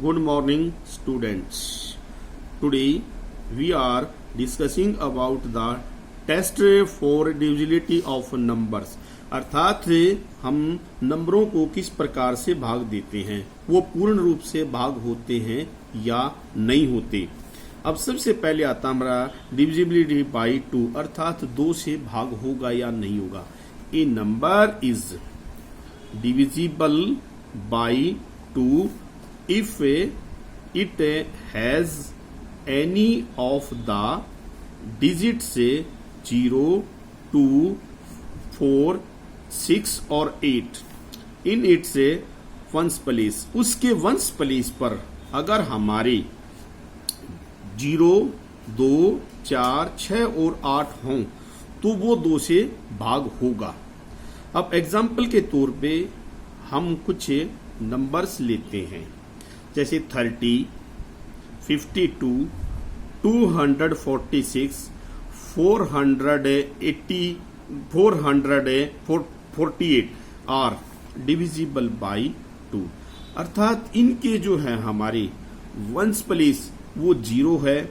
Good morning, students. Today we are discussing about the test for divisibility of numbers. अर्थात हम नंबरों को किस प्रकार से भाग देते हैं, वो पूर्ण रूप से भाग होते हैं या नहीं होते। अब सबसे पहले आता हमारा डिविजिबिलिटी बाई 2, अर्थात 2 से भाग होगा या नहीं होगा। A number is divisible by 2 if it has any of the digits 0, 2, 4, 6 और 8 in its वंश प्लेस। उसके वंश प्लेस पर अगर हमारे 0, 2, 4, 6 और 8 हों तो वो 2 से भाग होगा। अब एग्जाम्पल के तौर पे हम कुछ नंबर्स लेते हैं, जैसे 30, 52, 246, 480, 448 आर डिविजिबल बाई 2। अर्थात इनके जो है हमारे वंश प्लेस वो 0 है,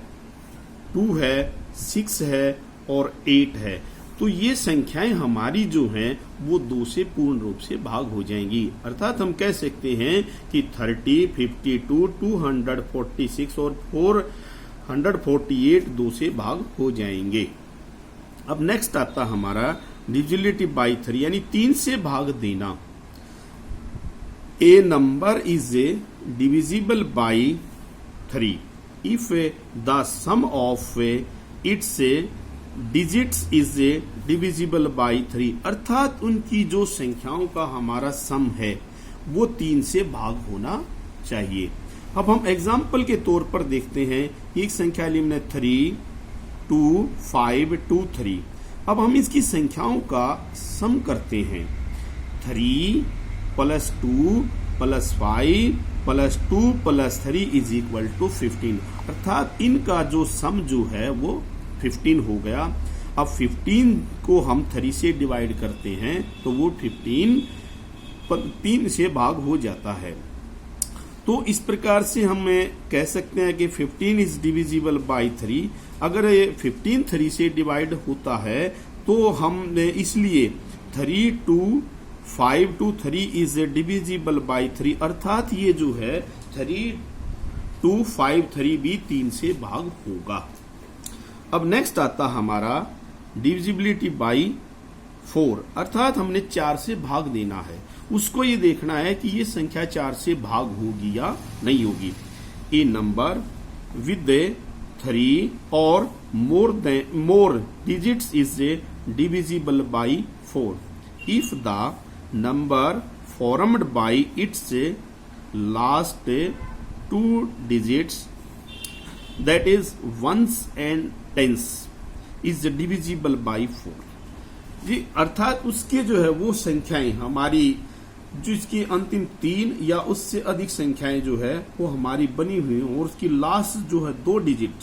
2 है, 6 है और 8 है। तो ये संख्याएं हमारी जो हैं वो 2 से पूर्ण रूप से भाग हो जाएंगी। अर्थात हम कह सकते हैं कि 30, 52, 246 और 448 2 से भाग हो जाएंगे। अब नेक्स्ट आता हमारा डिविजिबिलिटी बाई 3, यानी 3 से भाग देना। A number is divisible by 3 if the sum of its digits is divisible by 3। अर्थात उनकी जो संख्याओं का हमारा सम है वो 3 से भाग होना चाहिए। अब हम एग्जाम्पल के तौर पर देखते हैं, एक संख्या ली हमने 3, 2, 5, 2, 3। अब हम इसकी संख्याओं का सम करते हैं। 3 + 2 + 5 + 2 + 3 इज इक्वल टू 15। अर्थात इनका जो सम जो है वो 15 हो गया। अब 15 को हम 3 से डिवाइड करते हैं तो वो 15 3 से भाग हो जाता है। तो इस प्रकार से हम कह सकते हैं कि 15 इज डिविजिबल बाई 3। अगर ये 15 3 से डिवाइड होता है तो हमने इसलिए 3 2 5 2 3 इज डिविजिबल बाई 3। अर्थात ये जो है 3 2 5 3 भी 3 से भाग होगा। अब नेक्स्ट आता हमारा डिविजिबिलिटी बाई 4, अर्थात हमने 4 से भाग देना है। उसको ये देखना है कि ये संख्या 4 से भाग होगी या नहीं होगी। ए नंबर विद 3 और मोर digits is divisible by 4 if the number formed by its last 2 digits that is ones and tens is divisible by 4। जी, अर्थात उसके जो है वो संख्याएं हमारी जो इसकी अंतिम 3 या उससे अधिक संख्याएं जो है वो हमारी बनी हुई और उसकी लास्ट जो है 2 डिजिट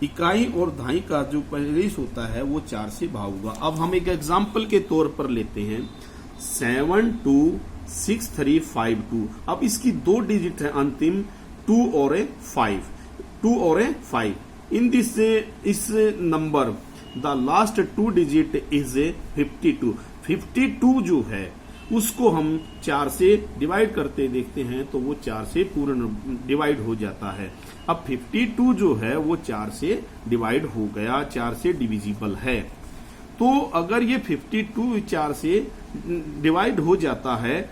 इकाई और दहाई का जो प्लेस होता है वो 4 से भाग होगा। अब हम एक एग्जाम्पल के तौर पर लेते हैं 7 2 6 3 5 2। अब इसकी 2 डिजिट है अंतिम 2 और 5, 2 और 5। इन दिस इस number the last 2 digit is 52। 52 जो है उसको हम 4 से डिवाइड करते देखते हैं तो वो 4 से पूर्ण डिवाइड हो जाता है। अब 52 जो है वो 4 से डिवाइड हो गया, 4 से डिविजिबल है। तो अगर ये 52 4 से डिवाइड हो जाता है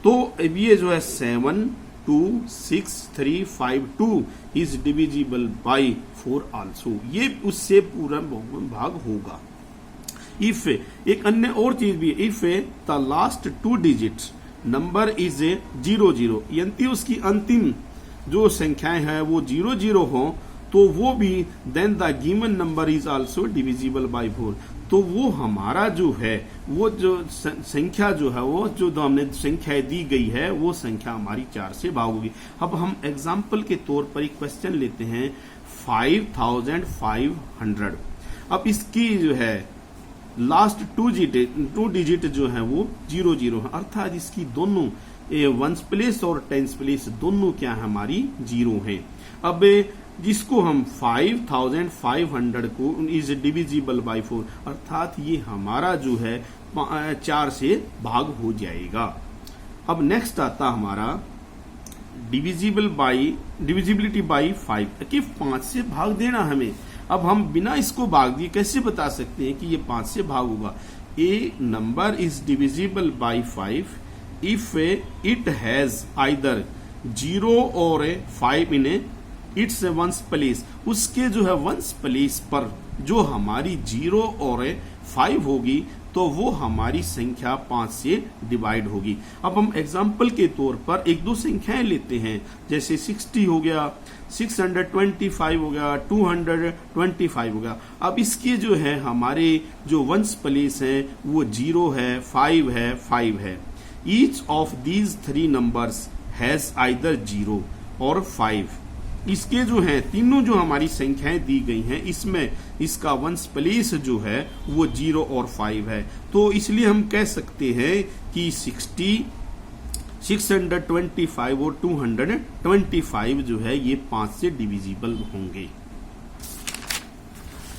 तो ये जो है 7 2 6 3 5 2 इज डिविजिबल बाई 4 आल्सो। ये उससे पूरा भाग होगा। इफ एक अन्य और चीज भी, if the last 2 digits number is 0 0, यानी उसकी अंतिम जो संख्याएं हैं वो 0 0 हो तो वो भी then the given number is also divisible by 4। तो वो हमारा जो है वो जो संख्या जो है वो जो हमने संख्या दी गई है वो संख्या हमारी 4 से भाग होगी। अब हम एग्जाम्पल के तौर पर एक क्वेश्चन लेते हैं 5500। अब इसकी जो है लास्ट 2 डिजिट जो है वो 0 0 है, अर्थात इसकी दोनों वंस प्लेस और टेंस प्लेस दोनों क्या है हमारी 0 है। अब जिसको हम 5500 को इज डिविजिबल बाय 4, अर्थात ये हमारा जो है 4 से भाग हो जाएगा। अब नेक्स्ट आता हमारा डिविजिबिलिटी बाय 5 कि 5 से भाग देना हमें। अब हम बिना इसको भाग दिए कैसे बता सकते हैं कि ये 5 से भाग होगा। A number is divisible by 5 if it has either 0 or 5 in its ones place. उसके जो है वंस प्लेस पर जो हमारी 0 और 5 होगी तो वो हमारी संख्या 5 से डिवाइड होगी। अब हम एग्जाम्पल के तौर पर एक दो संख्याएं लेते हैं, जैसे 60 हो गया, 625 हो गया, 225 हो गया। अब इसके जो है हमारे जो वंस प्लेस है वो 0 है, 5 है, 5 है। Each of these 3 numbers has either 0 or 5। इसके जो है तीनों जो हमारी संख्याएं दी गई हैं इसमें इसका वंस प्लेस जो है वो 0 और 5 है। तो इसलिए हम कह सकते हैं कि 60, 625 और 225 जो है ये 5 से डिविजिबल होंगे।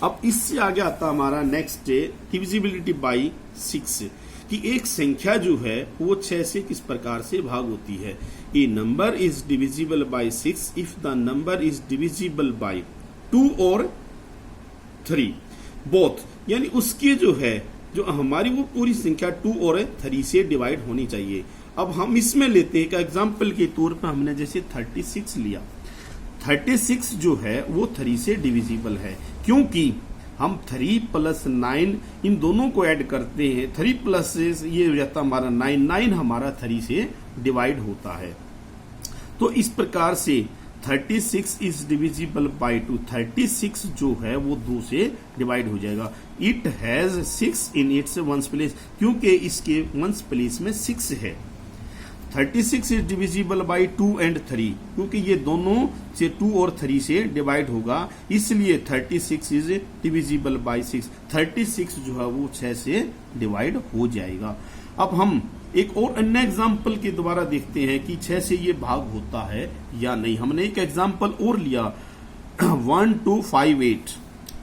अब इससे आगे आता हमारा नेक्स्ट डिविजिबिलिटी बाय 6 कि एक संख्या जो है वो 6 से किस प्रकार से भाग होती है। A number is divisible by 6 if the number is divisible by 2 और 3 बोथ, यानी उसकी जो है जो हमारी वो पूरी संख्या 2 और 3 से डिवाइड होनी चाहिए। अब हम इसमें लेते हैं, एक एग्जाम्पल के तौर पर हमने जैसे 36 लिया। 36 जो है वो 3 से डिविजिबल है, क्योंकि हम 3 + 9 इन दोनों को ऐड करते हैं। 3 प्लस ये हो जाता हमारा 9, 9 हमारा 3 से डिवाइड होता है। तो इस प्रकार से 36 इज डिविजिबल बाय 2। 36 जो है वो 2 से डिवाइड हो जाएगा। It has 6 in its ones place, क्योंकि इसके वंस प्लेस में 6 है। 36 इज डिविजिबल बाय 2 एंड 3, क्योंकि ये दोनों से 2 और 3 से डिवाइड होगा, इसलिए 36 इज डिविजिबल बाय 6। 36 जो है वो 6 से डिवाइड हो जाएगा। अब हम एक और अन्य एग्जाम्पल के द्वारा देखते हैं कि 6 से ये भाग होता है या नहीं। हमने एक एग्जाम्पल और लिया 1258।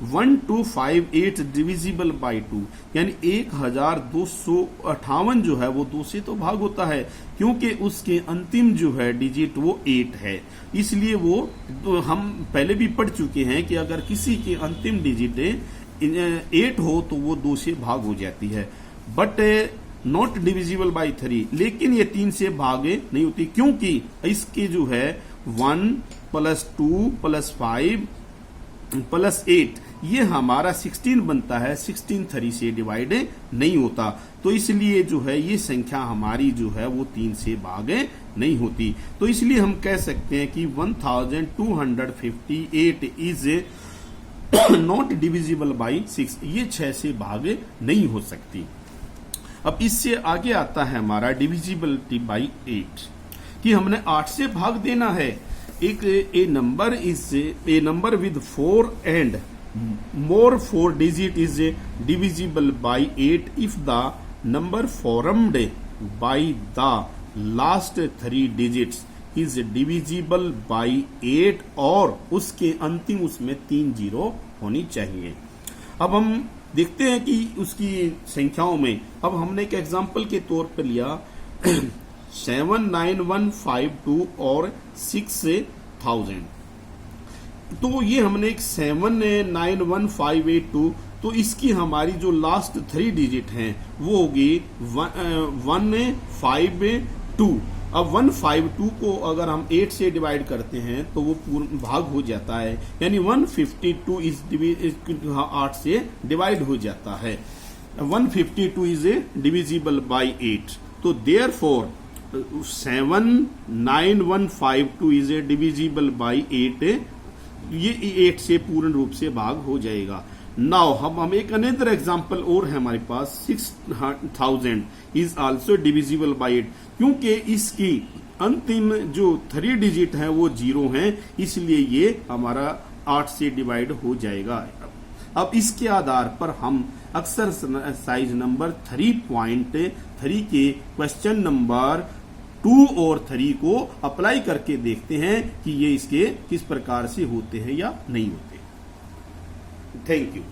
1258 डिविजिबल बाय 2, यानी 1258 जो है वो 2 से तो भाग होता है, क्योंकि उसके अंतिम जो है डिजिट वो 8 है। इसलिए वो तो हम पहले भी पढ़ चुके हैं कि अगर किसी के अंतिम डिजिट 8 हो तो वो 2 से भाग हो जाती है। बट नॉट डिविजिबल बाय 3, लेकिन ये 3 से भागे नहीं होती, क्योंकि इसके जो है 1 + 2 + 5 + 8 ये हमारा 16 बनता है। 16 3 से डिवाइड नहीं होता, तो इसलिए जो है ये संख्या हमारी जो है वो 3 से भागे नहीं होती। तो इसलिए हम कह सकते हैं कि 1258 इज नॉट डिविजिबल बाय 6, ये 6 से भागे नहीं हो सकती। अब इससे आगे आता है हमारा डिविजिबिलिटी बाय 8 कि हमने 8 से भाग देना है। एक a number with 4 and more 4 digit is divisible by 8 if the number formed by the last 3 digits is divisible by 8 और उसके अंतिम उसमें 3 0 होनी चाहिए। अब हम देखते हैं कि उसकी संख्याओं में, अब हमने एक एग्जाम्पल के तौर पर लिया 79152 और 6000। तो ये हमने एक 791582, तो इसकी हमारी जो लास्ट 3 डिजिट हैं वो होगी 152। अब 152 को अगर हम 8 से डिवाइड करते हैं तो वो पूर्ण भाग हो जाता है, यानी 152 इज 8 से डिवाइड हो जाता है। 152 इज डिविजिबल बाय 8, तो देयरफॉर 79152 इज डिविजिबल बाय 8, ये 8 से पूर्ण रूप से भाग हो जाएगा। नाउ हम एक अनदर एग्जाम्पल और है हमारे पास 6000 इज आल्सो डिविजिबल बाय 8, क्योंकि इसकी अंतिम जो 3 डिजिट है वो 0 हैं, इसलिए ये हमारा 8 से डिवाइड हो जाएगा। अब इसके आधार पर हम अक्सर साइज नंबर 3.3 के क्वेश्चन नंबर 2 और 3 को अप्लाई करके देखते हैं कि ये इसके किस प्रकार से होते हैं या नहीं होते। Thank you.